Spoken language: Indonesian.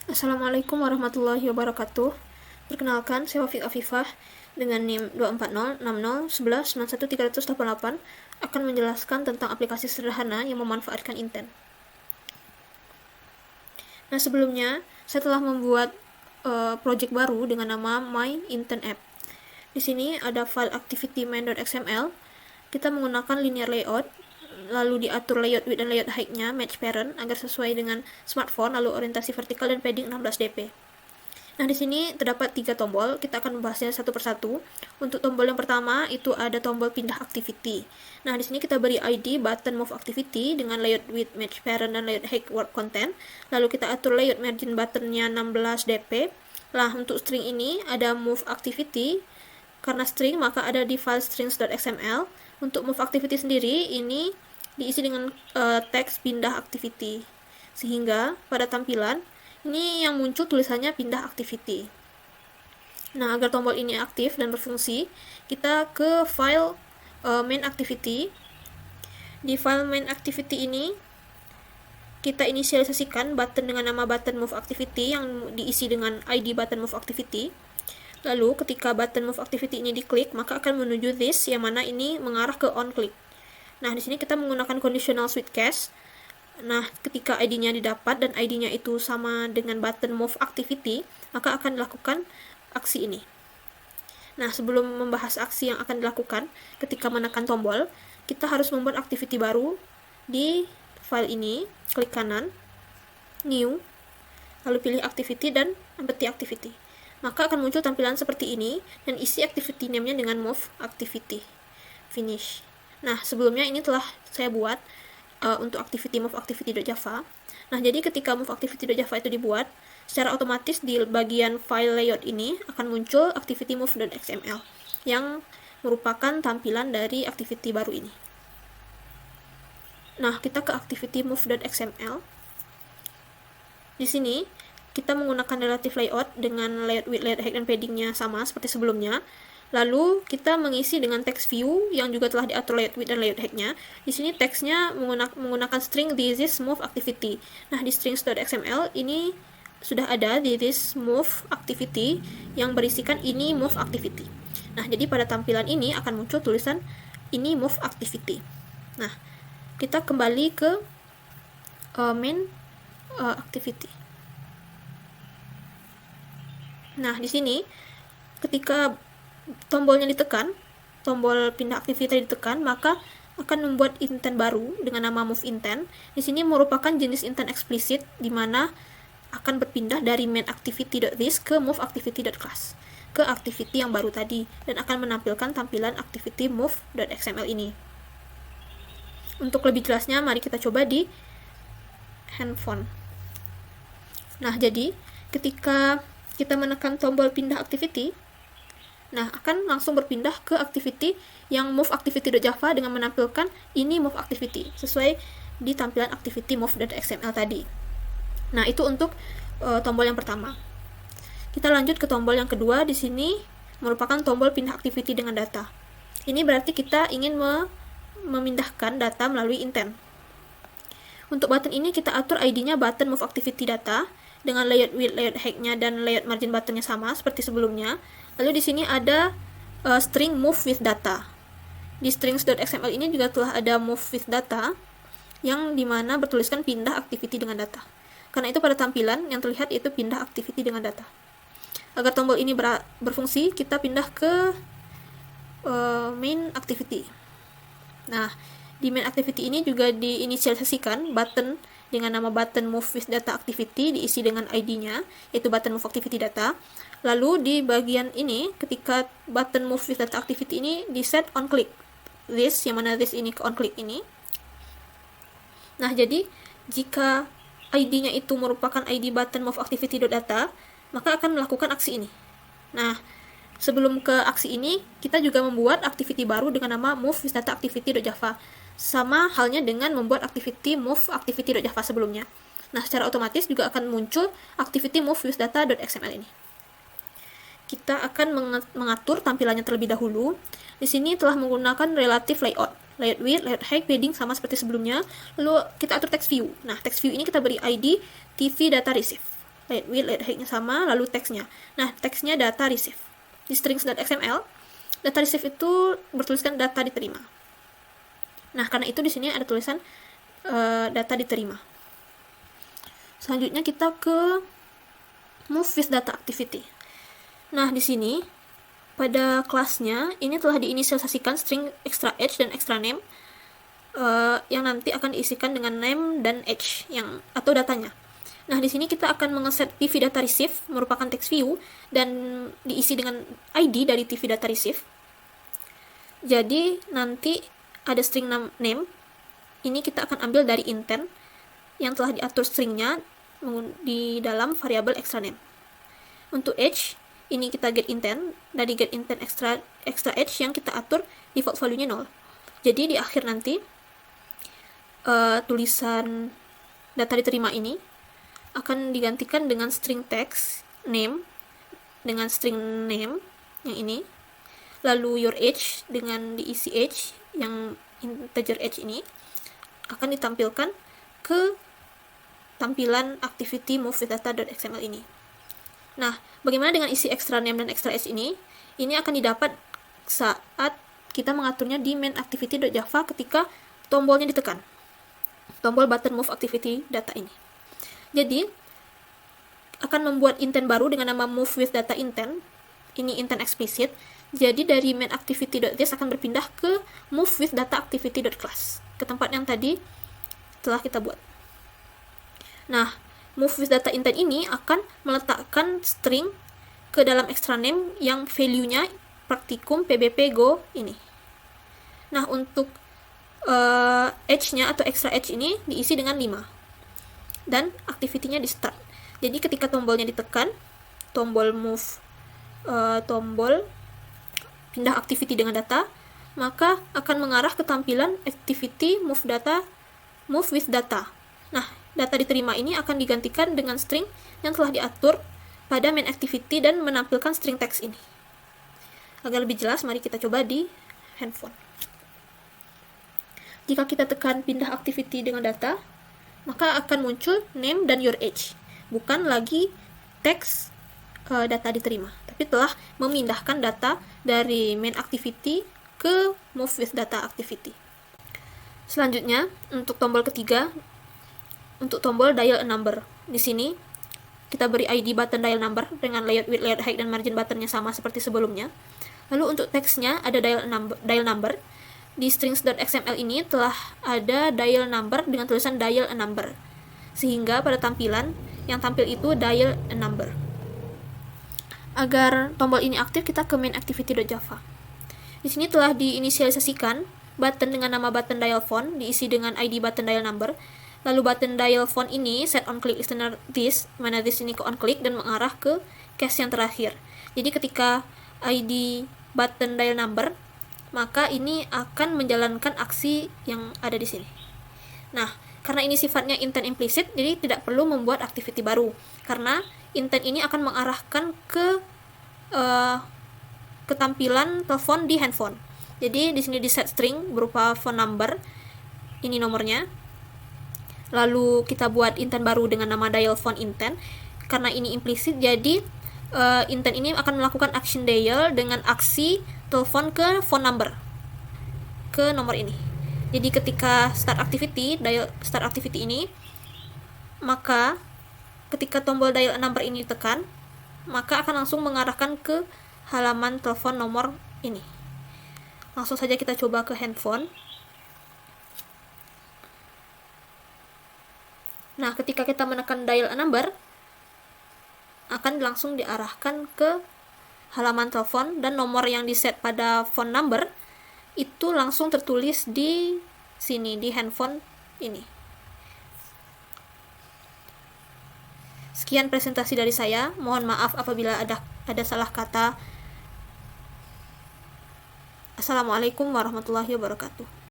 Assalamualaikum warahmatullahi wabarakatuh. Perkenalkan, saya Wafik Afifah dengan NIM 24060119138 akan menjelaskan tentang aplikasi sederhana yang memanfaatkan Inten. Nah, sebelumnya saya telah membuat project baru dengan nama My Inten App. Di sini ada file activity main.xml. Kita menggunakan linear layout, lalu diatur layout width dan layout height-nya match parent agar sesuai dengan smartphone, lalu orientasi vertikal dan padding 16 dp. Nah, di sini terdapat 3 tombol, kita akan membahasnya satu persatu. Untuk tombol yang pertama itu ada tombol pindah activity. Nah, di sini kita beri ID button move activity dengan layout width match parent dan layout height work content. Lalu kita atur layout margin buttonnya 16 dp. Nah, untuk string ini ada move activity. Karena string maka ada di file strings.xml. Untuk move activity sendiri ini diisi dengan teks pindah activity, sehingga pada tampilan ini yang muncul tulisannya pindah activity. Nah, agar tombol ini aktif dan berfungsi, kita ke file main activity. Di file main activity ini kita inisialisasikan button dengan nama button move activity yang diisi dengan ID button move activity. Lalu ketika button move activity ini diklik, maka akan menuju this yang mana ini mengarah ke on click. Nah, di sini kita menggunakan conditional switch case. Nah, ketika ID-nya didapat dan ID-nya itu sama dengan button move activity, maka akan dilakukan aksi ini. Nah, sebelum membahas aksi yang akan dilakukan ketika menekan tombol, kita harus membuat activity baru di file ini. Klik kanan, new, lalu pilih activity dan empty activity. Maka akan muncul tampilan seperti ini dan isi activity name-nya dengan move activity. Finish. Nah, sebelumnya ini telah saya buat untuk activity move activity.java. Nah, jadi ketika move activity.java itu dibuat, secara otomatis di bagian file layout ini akan muncul activity move.xml yang merupakan tampilan dari activity baru ini. Nah, kita ke activity move.xml. Di sini kita menggunakan relative layout dengan layout width, layout height, dan paddingnya sama seperti sebelumnya. Lalu kita mengisi dengan text view yang juga telah diatur layout width dan layout height-nya. Di sini teksnya menggunakan string this is move activity. Nah, di strings.xml ini sudah ada this move activity yang berisikan ini move activity. Nah, jadi pada tampilan ini akan muncul tulisan ini move activity. Nah, kita kembali ke main activity. Nah, di sini ketika tombolnya ditekan, tombol pindah activity ditekan, maka akan membuat intent baru dengan nama move intent. Di sini merupakan jenis intent eksplisit di mana akan berpindah dari main activity.this ke move activity.class ke activity yang baru tadi dan akan menampilkan tampilan activity move.xml ini. Untuk lebih jelasnya, mari kita coba di handphone. Nah, jadi ketika kita menekan tombol pindah activity, nah akan langsung berpindah ke activity yang move activity.java dengan menampilkan ini move activity sesuai di tampilan activity move.xml tadi. Nah, itu untuk tombol yang pertama. Kita lanjut ke tombol yang kedua. Di sini merupakan tombol pindah activity dengan data. Ini berarti kita ingin memindahkan data melalui intent. Untuk button ini kita atur ID-nya button move activity data dengan layout width, layout height-nya dan layout margin button-nya sama seperti sebelumnya. Lalu di sini ada string move with data. Di strings.xml ini juga telah ada move with data yang dimana bertuliskan pindah activity dengan data. Karena itu pada tampilan yang terlihat itu pindah activity dengan data. Agar tombol ini berfungsi, kita pindah ke main activity. Nah, di main activity ini juga diinisialisasikan button dengan nama button move with data activity diisi dengan ID-nya, yaitu button move activity data. Lalu di bagian ini, ketika button move with data activity ini di set on click this, yang mana this ini ke on click ini. Nah, jadi jika ID-nya itu merupakan ID button move activity.data, maka akan melakukan aksi ini. Nah, sebelum ke aksi ini, kita juga membuat activity baru dengan nama move with data activity.java. Sama halnya dengan membuat activity move activity.java sebelumnya. Nah, secara otomatis juga akan muncul activity move with data.xml ini. Kita akan mengatur tampilannya terlebih dahulu. Di sini telah menggunakan relative layout. Layout width, layout height, padding sama seperti sebelumnya. Lalu kita atur text view. Nah, text view ini kita beri ID TV data receive. layout width, layout height-nya sama, lalu teksnya. Nah, teksnya data receive. Di strings.xml, data receive itu bertuliskan data diterima. Nah, karena itu di sini ada tulisan data diterima. Selanjutnya kita ke move with data activity. Nah, di sini pada kelasnya ini telah diinisialisasikan string extra age dan extra name yang nanti akan diisikan dengan name dan age yang atau datanya. Nah, di sini kita akan mengeset TV data receive merupakan text view dan diisi dengan ID dari TV data receive. Jadi nanti ada string name. Ini kita akan ambil dari intent yang telah diatur stringnya di dalam variabel extra name. Untuk age, ini kita get intent, dari get intent extra age yang kita atur default value-nya 0. Jadi di akhir nanti tulisan data diterima ini akan digantikan dengan string text name dengan string name yang ini, lalu your age dengan diisi age yang integer age ini akan ditampilkan ke tampilan activity move with data.xml ini. Nah, bagaimana dengan isi extra name dan extra age ini? Ini akan didapat saat kita mengaturnya di main activity.java ketika tombolnya ditekan. Tombol button move activity data ini. Jadi, akan membuat intent baru dengan nama move with data intent. Ini intent explicit. Jadi, dari main activity.this akan berpindah ke move with data activity.class. Ke tempat yang tadi telah kita buat. Nah, move with data intent ini akan meletakkan string ke dalam extra name yang value-nya praktikum pbp go ini. Nah, untuk edge-nya atau extra edge ini diisi dengan 5. Dan activity-nya di start. Jadi ketika tombolnya ditekan, tombol move, tombol pindah activity dengan data, maka akan mengarah ke tampilan activity move with data. Nah, data diterima ini akan digantikan dengan string yang telah diatur pada main activity dan menampilkan string text ini. Agar lebih jelas, mari kita coba di handphone. Jika kita tekan pindah activity dengan data, maka akan muncul name dan your age. Bukan lagi teks data diterima, tapi telah memindahkan data dari main activity ke move with data activity. Selanjutnya, untuk tombol ketiga, untuk tombol dial a number. Di sini, kita beri ID button dial number dengan layout width, layout height, dan margin buttonnya sama seperti sebelumnya. Lalu untuk teksnya ada dial number. Di strings.xml ini telah ada dial number dengan tulisan dial a number. Sehingga pada tampilan yang tampil itu dial a number. Agar tombol ini aktif, kita ke main activity.java. Di sini telah diinisialisasikan button dengan nama button dial phone diisi dengan ID button dial number. Lalu button dial phone ini set on click listener this, mana this ini ke on click dan mengarah ke case yang terakhir. Jadi ketika ID button dial number, maka ini akan menjalankan aksi yang ada di sini. Nah, karena ini sifatnya intent implicit, jadi tidak perlu membuat activity baru. Karena intent ini akan mengarahkan ke tampilan telepon di handphone. Jadi di sini di set string berupa phone number, ini nomornya. Lalu kita buat intent baru dengan nama dial phone intent. Karena ini implicit, jadi intent ini akan melakukan action dial dengan aksi telepon ke phone number, ke nomor ini. Jadi ketika start activity, dial start activity ini, maka ketika tombol dial number ini ditekan, maka akan langsung mengarahkan ke halaman telepon nomor ini. Langsung saja kita coba ke handphone. Nah, ketika kita menekan dial number, akan langsung diarahkan ke halaman telepon dan nomor yang diset pada phone number itu langsung tertulis di sini, di handphone ini. Sekian presentasi dari saya. Mohon maaf apabila ada salah kata. Assalamualaikum warahmatullahi wabarakatuh.